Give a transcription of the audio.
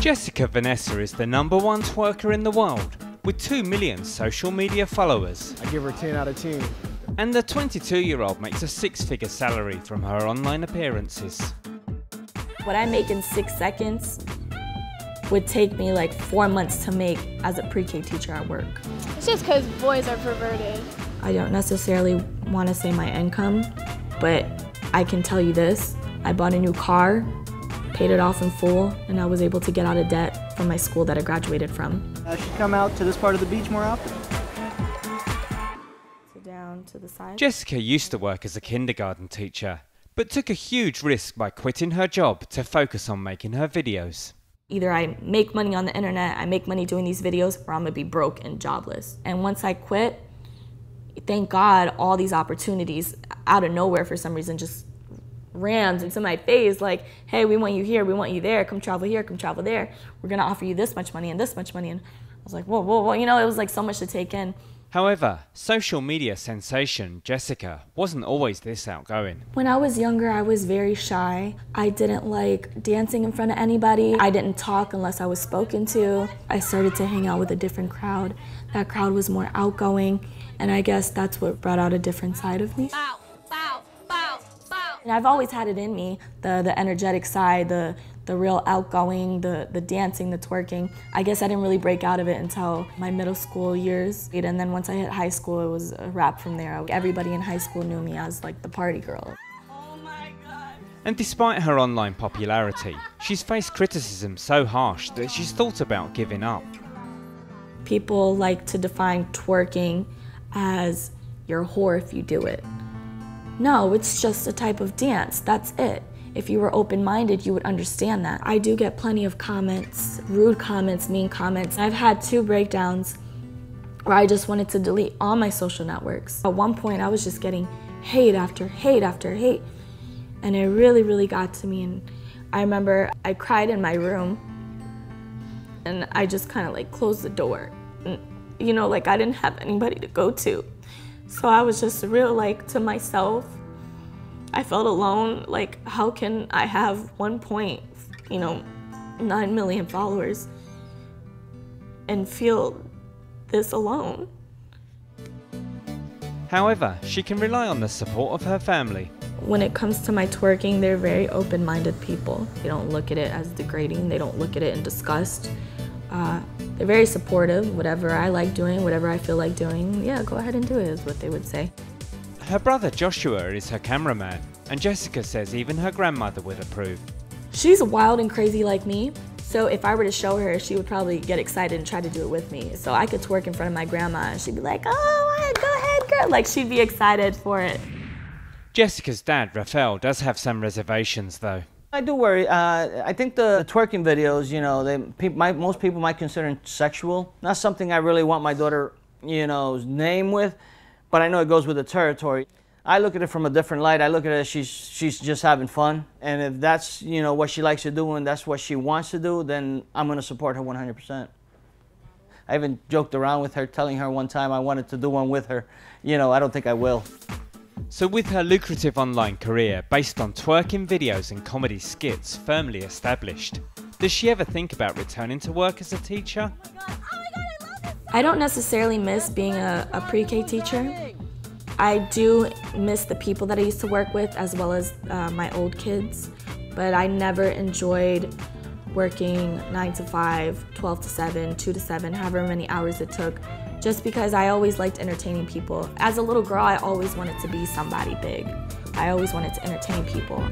Џesika Vенеса is the #1 twerker in the world, with 2 million social media followers. I give her 10 out of 10. And the 22-year-old makes a 6-figure salary from her online appearances. What I make in 6 seconds would take me like 4 months to make as a pre-K teacher at work. It's just because boys are perverted. I don't necessarily want to say my income, but I can tell you this. I bought a new car, paid it off in full, and I was able to get out of debt from my school that I graduated from. I should come out to this part of the beach more often. Down to the side. Đesika used to work as a kindergarten teacher, but took a huge risk by quitting her job to focus on making her videos. Either I make money on the internet, I make money doing these videos, or I'm gonna be broke and jobless. And once I quit, thank God all these opportunities out of nowhere for some reason just rammed into my face like, hey, we want you here, we want you there, come travel here, come travel there. We're gonna offer you this much money and this much money. And I was like, whoa, whoa, whoa, you know, it was like so much to take in. However, social media sensation Đesika wasn't always this outgoing. When I was younger, I was very shy. I didn't like dancing in front of anybody. I didn't talk unless I was spoken to. I started to hang out with a different crowd. That crowd was more outgoing, and I guess that's what brought out a different side of me. Bow, bow, bow, bow. And I've always had it in me, the energetic side, the real outgoing, the dancing, the twerking. I guess I didn't really break out of it until my middle school years. And then once I hit high school, it was a wrap from there. Everybody in high school knew me as like the party girl. Oh my God. And despite her online popularity, she's faced criticism so harsh that she's thought about giving up. People like to define twerking as you're a whore if you do it. No, it's just a type of dance, that's it. If you were open-minded, you would understand that. I do get plenty of comments, rude comments, mean comments. I've had 2 breakdowns where I just wanted to delete all my social networks. At one point, I was just getting hate after hate after hate. And it really, really got to me. And I remember I cried in my room and I just kind of like closed the door. And, you know, like I didn't have anybody to go to. So I was just real like to myself. I felt alone, like how can I have 1.9 million followers and feel this alone? However, she can rely on the support of her family. When it comes to my twerking, they're very open-minded people. They don't look at it as degrading, they don't look at it in disgust. They're very supportive, whatever I like doing, whatever I feel like doing, yeah, go ahead and do it is what they would say. Her brother Joshua is her cameraman, and Đesika says even her grandmother would approve. She's wild and crazy like me, so if I were to show her, she would probably get excited and try to do it with me. So I could twerk in front of my grandma and she'd be like, oh, go ahead, girl. Like she'd be excited for it. Đesika's dad, Rafael, does have some reservations though. I do worry. I think the twerking videos, you know, most people might consider it sexual. Not something I really want my daughter, you know, name with, but I know it goes with the territory. I look at it from a different light. I look at it as she's just having fun. And if that's, you know, what she likes to do and that's what she wants to do, then I'm going to support her 100%. I even joked around with her, telling her one time I wanted to do one with her. You know, I don't think I will. So with her lucrative online career based on twerking videos and comedy skits firmly established, does she ever think about returning to work as a teacher? I don't necessarily miss being a pre-K teacher. I do miss the people that I used to work with as well as my old kids, but I never enjoyed working 9 to 5, 12 to 7, 2 to 7, however many hours it took, just because I always liked entertaining people. As a little girl, I always wanted to be somebody big. I always wanted to entertain people.